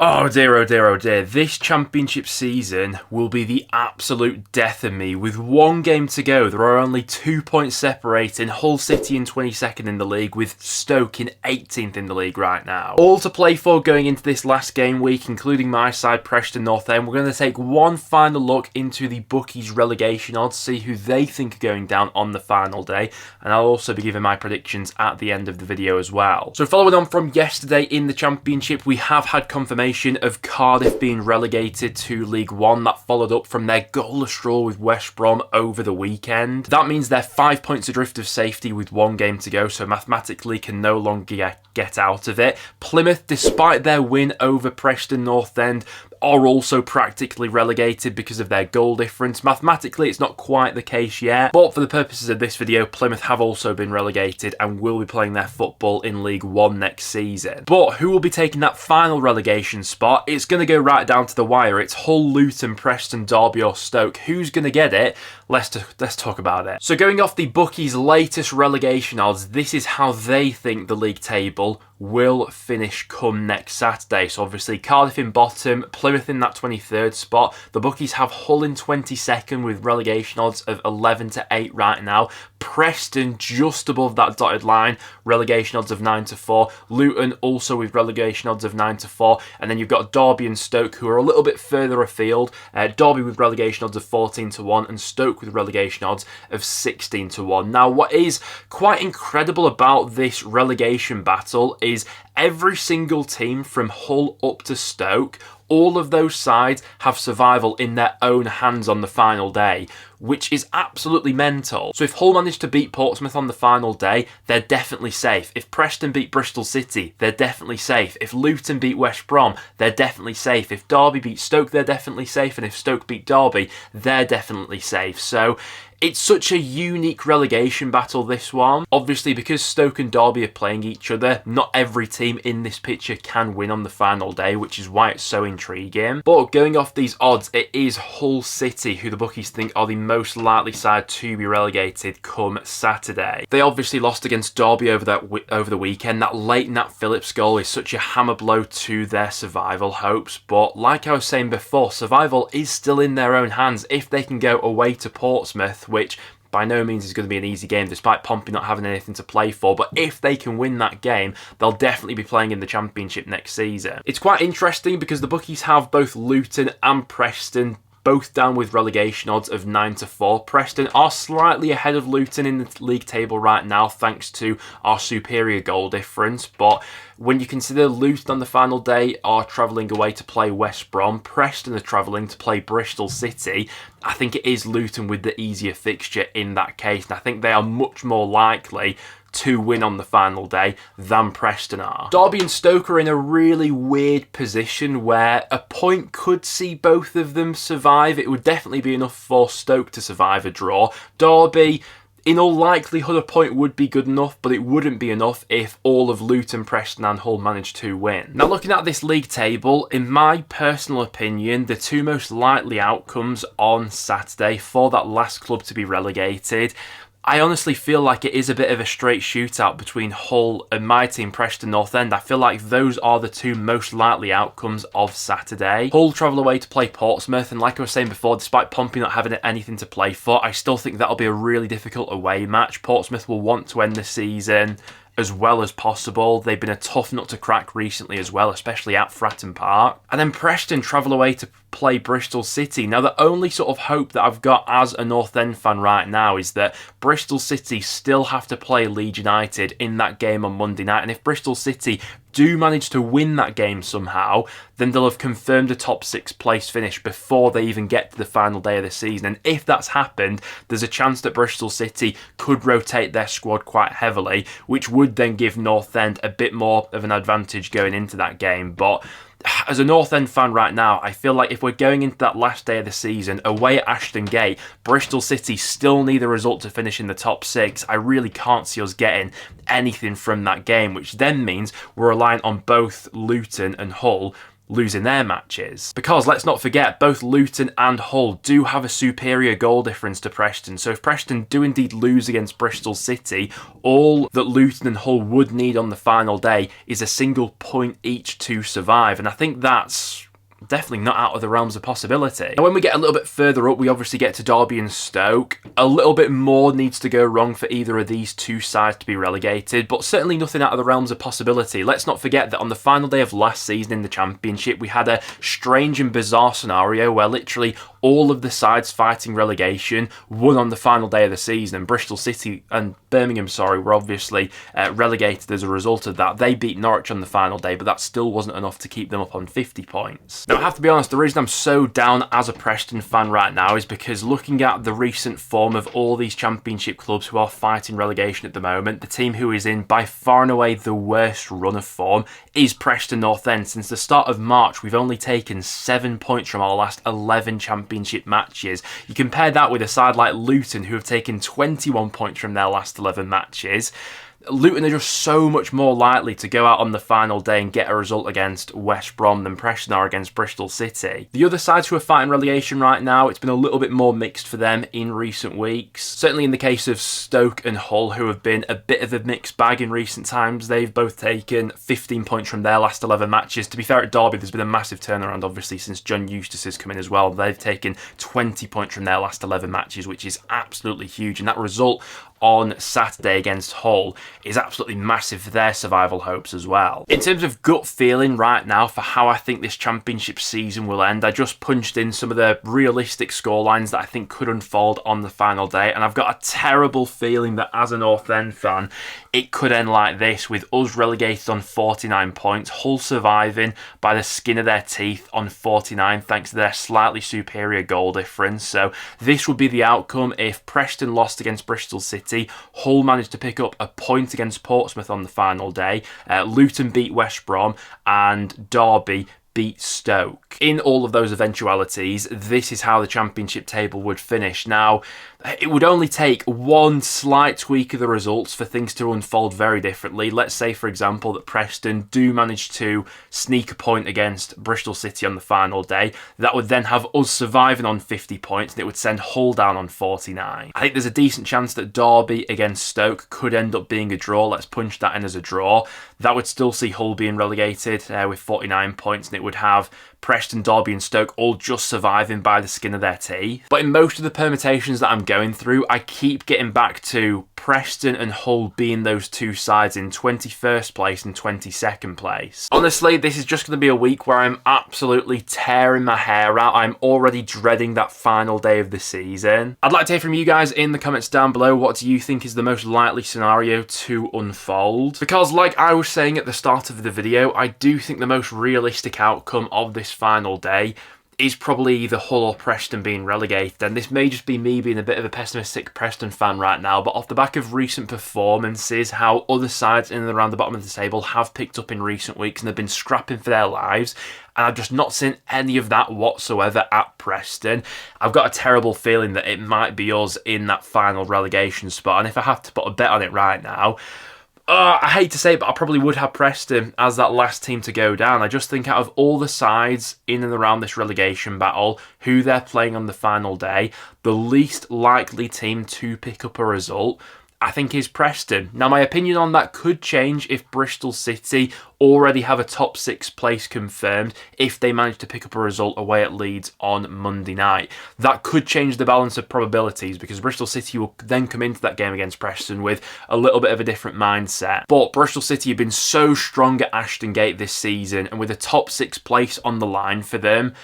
Oh dear, oh dear, oh dear. This championship season will be the absolute death of me. With one game to go, there are only 2 points separating Hull City in 22nd in the league, with Stoke in 18th in the league right now. All to play for going into this last game week, including my side, Preston North End. We're going to take one final look into the Bookies relegation odds, see who they think are going down on the final day, and I'll also be giving my predictions at the end of the video as well. So following on from yesterday in the championship, we have had confirmation of Cardiff being relegated to League One. That followed up from their goalless draw with West Brom over the weekend. That means they're 5 points adrift of safety with one game to go, so mathematically can no longer get out of it. Plymouth, despite their win over Preston North End, are also practically relegated because of their goal difference. Mathematically, it's not quite the case yet, but for the purposes of this video, Plymouth have also been relegated and will be playing their football in League One next season. But who will be taking that final relegation spot? It's going to go right down to the wire. It's Hull, Luton, Preston, Derby or Stoke. Who's going to get it? Let's talk about it. So going off the Bookies' latest relegation odds, this is how they think the league table will finish come next Saturday. So obviously Cardiff in bottom, Plymouth in that 23rd spot. The Bookies have Hull in 22nd with relegation odds of 11-8 right now. Preston just above that dotted line, relegation odds of 9-4. Luton also with relegation odds of 9-4. And then you've got Derby and Stoke who are a little bit further afield. Derby with relegation odds of 14-1 and Stoke with relegation odds of 16-1. Now what is quite incredible about this relegation battle is every single team from Hull up to Stoke, all of those sides have survival in their own hands on the final day, which is absolutely mental. So if Hull managed to beat Portsmouth on the final day, they're definitely safe. If Preston beat Bristol City, they're definitely safe. If Luton beat West Brom, they're definitely safe. If Derby beat Stoke, they're definitely safe. And if Stoke beat Derby, they're definitely safe. So it's such a unique relegation battle, this one. Obviously, because Stoke and Derby are playing each other, not every team in this picture can win on the final day, which is why it's so intriguing. But going off these odds, it is Hull City who the bookies think are the most likely side to be relegated come Saturday. They obviously lost against Derby over the weekend. That late Nat Phillips goal is such a hammer blow to their survival hopes. But like I was saying before, survival is still in their own hands if they can go away to Portsmouth, which by no means is going to be an easy game, despite Pompey not having anything to play for. But if they can win that game, they'll definitely be playing in the Championship next season. It's quite interesting because the bookies have both Luton and Preston both down with relegation odds of 9-4. Preston are slightly ahead of Luton in the league table right now, thanks to our superior goal difference. But when you consider Luton on the final day are travelling away to play West Brom, Preston are travelling to play Bristol City, I think it is Luton with the easier fixture in that case. And I think they are much more likely to win on the final day than Preston are. Derby and Stoke are in a really weird position where a point could see both of them survive. It would definitely be enough for Stoke to survive a draw. Derby, in all likelihood, a point would be good enough, but it wouldn't be enough if all of Luton, Preston and Hull managed to win. Now, looking at this league table, in my personal opinion, the two most likely outcomes on Saturday for that last club to be relegated, I honestly feel like it is a bit of a straight shootout between Hull and my team, Preston North End. I feel like those are the two most likely outcomes of Saturday. Hull travel away to play Portsmouth, and like I was saying before, despite Pompey not having anything to play for, I still think that'll be a really difficult away match. Portsmouth will want to end the season as well as possible. They've been a tough nut to crack recently as well, especially at Fratton Park. And then Preston travel away to play Bristol City. Now, the only sort of hope that I've got as a North End fan right now is that Bristol City still have to play Leeds United in that game on Monday night. And if Bristol City do manage to win that game somehow, then they'll have confirmed a top 6 place finish before they even get to the final day of the season. And if that's happened, there's a chance that Bristol City could rotate their squad quite heavily, which would then give North End a bit more of an advantage going into that game. But as a North End fan right now, I feel like if we're going into that last day of the season away at Ashton Gate, Bristol City still need a result to finish in the top 6. I really can't see us getting anything from that game, which then means we're relying on both Luton and Hull losing their matches. Because let's not forget, both Luton and Hull do have a superior goal difference to Preston, so if Preston do indeed lose against Bristol City, all that Luton and Hull would need on the final day is a single point each to survive, and I think that's definitely not out of the realms of possibility. Now, when we get a little bit further up, we obviously get to Derby and Stoke. A little bit more needs to go wrong for either of these two sides to be relegated, but certainly nothing out of the realms of possibility. Let's not forget that on the final day of last season in the Championship, we had a strange and bizarre scenario where literally all of the sides fighting relegation won on the final day of the season, and Bristol City and Birmingham, were obviously relegated as a result of that. They beat Norwich on the final day, but that still wasn't enough to keep them up on 50 points. Now, I have to be honest, the reason I'm so down as a Preston fan right now is because looking at the recent form of all these Championship clubs who are fighting relegation at the moment, the team who is in by far and away the worst run of form is Preston North End. Since the start of March, we've only taken 7 points from our last 11 Championship matches. You compare that with a side like Luton, who have taken 21 points from their last 11 matches. Luton are just so much more likely to go out on the final day and get a result against West Brom than Preston are against Bristol City. The other sides who are fighting relegation right now, it's been a little bit more mixed for them in recent weeks. Certainly in the case of Stoke and Hull, who have been a bit of a mixed bag in recent times. They've both taken 15 points from their last 11 matches. To be fair, at Derby, there's been a massive turnaround, obviously, since John Eustace has come in as well. They've taken 20 points from their last 11 matches, which is absolutely huge. And that result on Saturday against Hull is absolutely massive for their survival hopes as well. In terms of gut feeling right now for how I think this Championship season will end, I just punched in some of the realistic scorelines that I think could unfold on the final day, and I've got a terrible feeling that as a North End fan, it could end like this, with us relegated on 49 points, Hull surviving by the skin of their teeth on 49 thanks to their slightly superior goal difference. So this would be the outcome if Preston lost against Bristol City, Hull managed to pick up a point against Portsmouth on the final day, Luton beat West Brom, and Derby beat Stoke. In all of those eventualities, this is how the Championship table would finish. Now, it would only take one slight tweak of the results for things to unfold very differently. Let's say, for example, that Preston do manage to sneak a point against Bristol City on the final day. That would then have us surviving on 50 points, and it would send Hull down on 49. I think there's a decent chance that Derby against Stoke could end up being a draw. Let's punch that in as a draw. That would still see Hull being relegated with 49 points, and it would have Preston, Derby and Stoke all just surviving by the skin of their teeth. But in most of the permutations that I'm going through, I keep getting back to Preston and Hull being those two sides in 21st place and 22nd place. Honestly, this is just going to be a week where I'm absolutely tearing my hair out. I'm already dreading that final day of the season. I'd like to hear from you guys in the comments down below. What do you think is the most likely scenario to unfold? Because like I was saying at the start of the video, I do think the most realistic outcome of this final day is probably either Hull or Preston being relegated, and this may just be me being a bit of a pessimistic Preston fan right now, but off the back of recent performances, how other sides in and around the bottom of the table have picked up in recent weeks and have been scrapping for their lives, and I've just not seen any of that whatsoever at Preston. I've got a terrible feeling that it might be us in that final relegation spot, and if I have to put a bet on it right now, I hate to say it, but I probably would have Preston as that last team to go down. I just think out of all the sides in and around this relegation battle, who they're playing on the final day, the least likely team to pick up a result, I think, is Preston. Now, my opinion on that could change if Bristol City already have a top 6 place confirmed if they manage to pick up a result away at Leeds on Monday night. That could change the balance of probabilities because Bristol City will then come into that game against Preston with a little bit of a different mindset. But Bristol City have been so strong at Ashton Gate this season, and with a top 6 place on the line for them,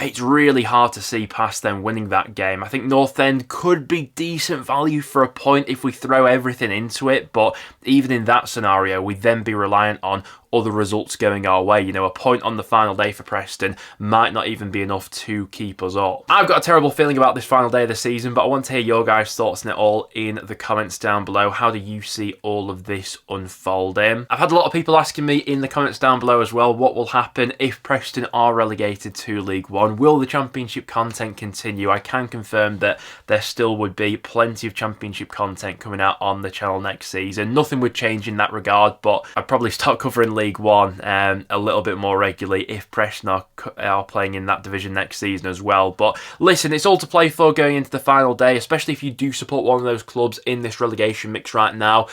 it's really hard to see past them winning that game. I think North End could be decent value for a point if we throw everything into it, but even in that scenario, we'd then be reliant on other results going our way. You know, a point on the final day for Preston might not even be enough to keep us up. I've got a terrible feeling about this final day of the season, but I want to hear your guys' thoughts on it all in the comments down below. How do you see all of this unfolding? I've had a lot of people asking me in the comments down below as well, what will happen if Preston are relegated to League One? One. Will the Championship content continue? I can confirm that there still would be plenty of Championship content coming out on the channel next season. Nothing would change in that regard, but I'd probably start covering League One a little bit more regularly if Preston are playing in that division next season as well. But listen, it's all to play for going into the final day, especially if you do support one of those clubs in this relegation mix right now.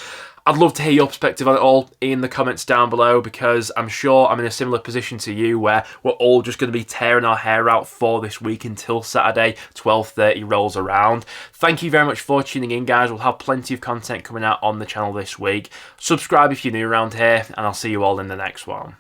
I'd love to hear your perspective on it all in the comments down below, because I'm sure I'm in a similar position to you where we're all just going to be tearing our hair out for this week until Saturday 12:30 rolls around. Thank you very much for tuning in, guys. We'll have plenty of content coming out on the channel this week. Subscribe if you're new around here, and I'll see you all in the next one.